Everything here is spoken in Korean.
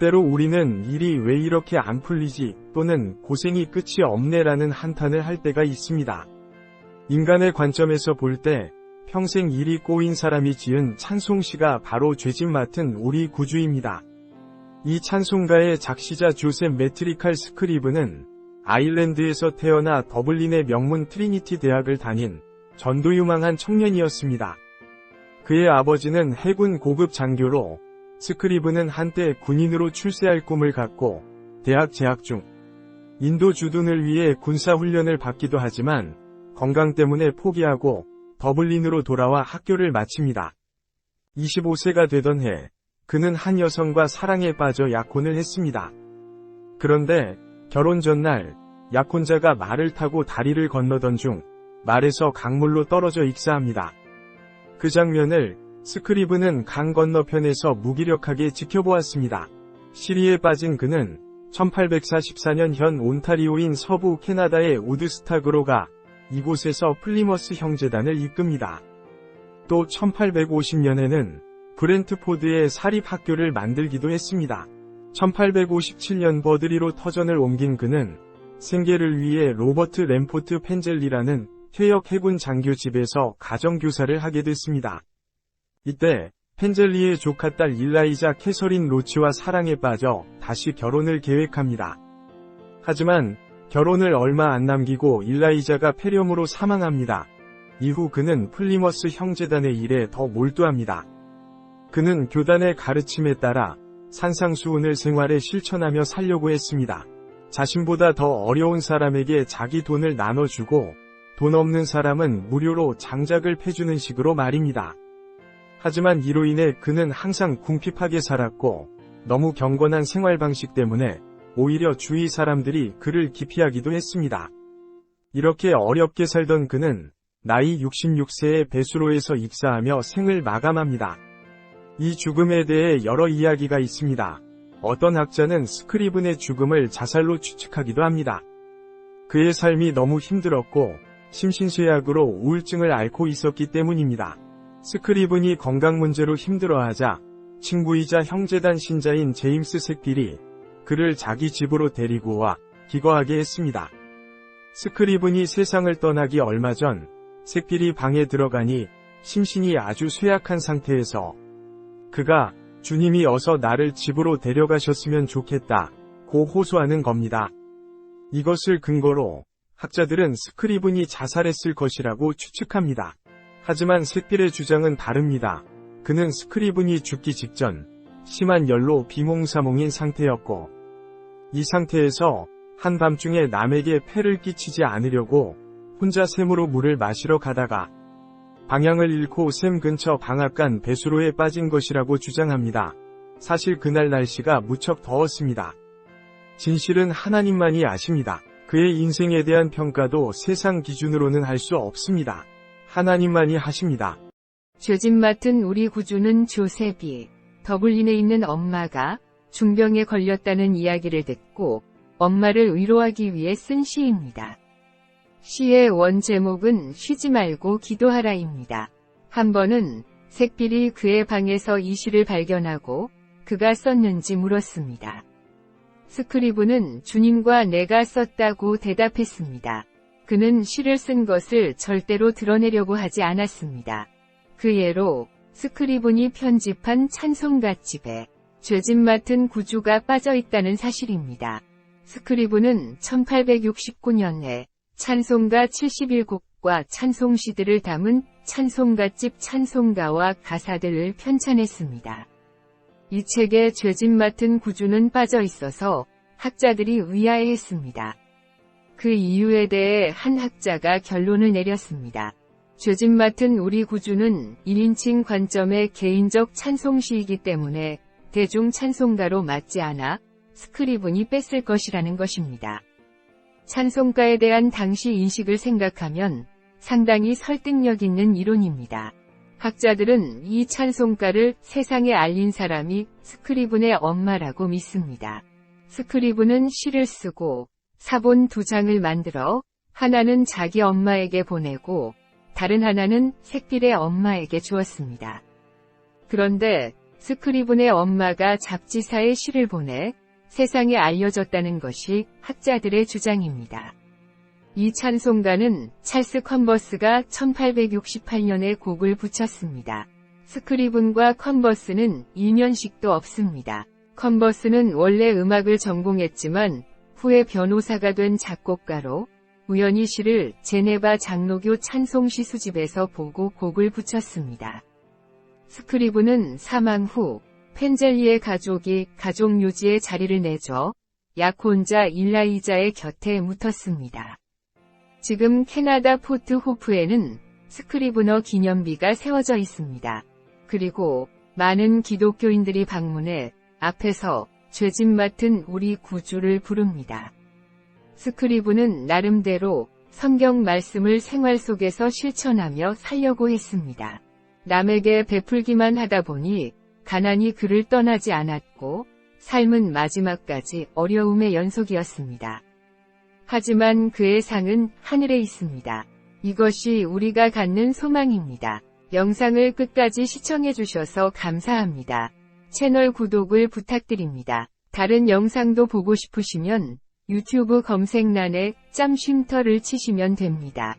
때로 우리는 일이 왜 이렇게 안 풀리지 또는 고생이 끝이 없네라는 한탄을 할 때가 있습니다. 인간의 관점에서 볼 때 평생 일이 꼬인 사람이 지은 찬송시가 바로 죄짓 맡은 우리 구주입니다. 이 찬송가의 작시자 조셉 매트리칼 스크리브는 아일랜드에서 태어나 더블린의 명문 트리니티 대학을 다닌 전도유망한 청년이었습니다. 그의 아버지는 해군 고급 장교로 스크리브는 한때 군인으로 출세할 꿈을 갖고 대학 재학 중 인도 주둔을 위해 군사훈련을 받기도 하지만 건강 때문에 포기하고 더블린으로 돌아와 학교를 마칩니다. 25세가 되던 해 그는 한 여성과 사랑에 빠져 약혼을 했습니다. 그런데 결혼 전날 약혼자가 말을 타고 다리를 건너던 중 말에서 강물로 떨어져 익사합니다. 그 장면을 스크리브는 강 건너편에서 무기력하게 지켜보았습니다. 시리에 빠진 그는 1844년 현 온타리오인 서부 캐나다의 우드스탁으로 가 이곳에서 플리머스 형제단을 이끕니다. 또 1850년에는 브렌트포드에 사립학교를 만들기도 했습니다. 1857년 버드리로 터전을 옮긴 그는 생계를 위해 로버트 램포트 펜젤리라는 퇴역 해군 장교 집에서 가정교사를 하게 됐습니다. 이때 펜젤리의 조카딸 일라이자 캐서린 로치와 사랑에 빠져 다시 결혼을 계획합니다. 하지만 결혼을 얼마 안 남기고 일라이자가 폐렴으로 사망합니다. 이후 그는 플리머스 형제단의 일에 더 몰두합니다. 그는 교단의 가르침에 따라 산상수훈을 생활에 실천하며 살려고 했습니다. 자신보다 더 어려운 사람에게 자기 돈을 나눠주고 돈 없는 사람은 무료로 장작을 패주는 식으로 말입니다. 하지만 이로 인해 그는 항상 궁핍하게 살았고 너무 경건한 생활 방식 때문에 오히려 주위 사람들이 그를 기피하기도 했습니다. 이렇게 어렵게 살던 그는 나이 66세에 베수로에서 익사하며 생을 마감합니다. 이 죽음에 대해 여러 이야기가 있습니다. 어떤 학자는 스크리븐의 죽음을 자살로 추측하기도 합니다. 그의 삶이 너무 힘들었고 심신쇠약으로 우울증을 앓고 있었기 때문입니다. 스크리븐이 건강 문제로 힘들어하자 친구이자 형제단 신자인 제임스 색필이 그를 자기 집으로 데리고 와 기거하게 했습니다. 스크리븐이 세상을 떠나기 얼마 전 색필이 방에 들어가니 심신이 아주 쇠약한 상태에서 그가 주님이 어서 나를 집으로 데려가셨으면 좋겠다고 호소하는 겁니다. 이것을 근거로 학자들은 스크리븐이 자살했을 것이라고 추측합니다. 하지만 색필의 주장은 다릅니다. 그는 스크리븐이 죽기 직전 심한 열로 비몽사몽인 상태였고 이 상태에서 한밤중에 남에게 폐를 끼치지 않으려고 혼자 샘으로 물을 마시러 가다가 방향을 잃고 샘 근처 방앗간 배수로에 빠진 것이라고 주장합니다. 사실 그날 날씨가 무척 더웠습니다. 진실은 하나님만이 아십니다. 그의 인생에 대한 평가도 세상 기준으로는 할 수 없습니다. 하나님만이 하십니다. 죄짓 맡은 우리 구주는 조셉이 더블린에 있는 엄마가 중병에 걸렸다는 이야기를 듣고 엄마를 위로하기 위해 쓴 시입니다. 시의 원 제목은 쉬지 말고 기도하라입니다. 한 번은 색필이 그의 방에서 이 시를 발견하고 그가 썼는지 물었습니다. 스크리브는 주님과 내가 썼다고 대답했습니다. 그는 시를 쓴 것을 절대로 드러내려고 하지 않았습니다. 그 예로 스크리븐이 편집한 찬송가집에 죄짓 맡은 구주가 빠져 있다는 사실입니다. 스크리븐은 1869년에 찬송가 71곡과 찬송시들을 담은 찬송가집 찬송가와 가사들을 편찬했습니다. 이 책에 죄짓 맡은 구주는 빠져 있어서 학자들이 의아해했습니다. 그 이유에 대해 한 학자가 결론을 내렸습니다. 죄짓 맡은 우리 구주는 1인칭 관점의 개인적 찬송시이기 때문에 대중 찬송가로 맞지 않아 스크리븐이 뺐을 것이라는 것입니다. 찬송가에 대한 당시 인식을 생각하면 상당히 설득력 있는 이론입니다. 학자들은 이 찬송가를 세상에 알린 사람이 스크리븐의 엄마라고 믿습니다. 스크리븐은 시를 쓰고 사본 2장을 만들어 하나는 자기 엄마에게 보내고 다른 하나는 색필의 엄마에게 주었습니다. 그런데 스크리븐의 엄마가 잡지사에 시를 보내 세상에 알려졌다는 것이 학자들의 주장입니다. 이 찬송가는 찰스 컨버스가 1868년에 곡을 붙였습니다. 스크리븐과 컨버스는 일면식도 없습니다. 컨버스는 원래 음악을 전공했지만 후에 변호사가 된 작곡가로 우연히 시를 제네바 장로교 찬송시 수집에서 보고 곡을 붙였습니다. 스크리븐은 사망 후 펜젤리의 가족이 가족묘지에 자리를 내줘 약혼자 일라이자의 곁에 묻었습니다. 지금 캐나다 포트 호프에는 스크리브너 기념비가 세워져 있습니다. 그리고 많은 기독교인들이 방문해 앞에서 죄짓 맡은 우리 구주를 부릅니다. 스크리브는 나름대로 성경 말씀을 생활 속에서 실천하며 살려고 했습니다. 남에게 베풀기만 하다 보니 가난이 그를 떠나지 않았고 삶은 마지막까지 어려움의 연속이었습니다. 하지만 그의 상은 하늘에 있습니다. 이것이 우리가 갖는 소망입니다. 영상을 끝까지 시청해주셔서 감사합니다. 채널 구독을 부탁드립니다. 다른 영상도 보고 싶으시면 유튜브 검색란에 짬쉼터를 치시면 됩니다.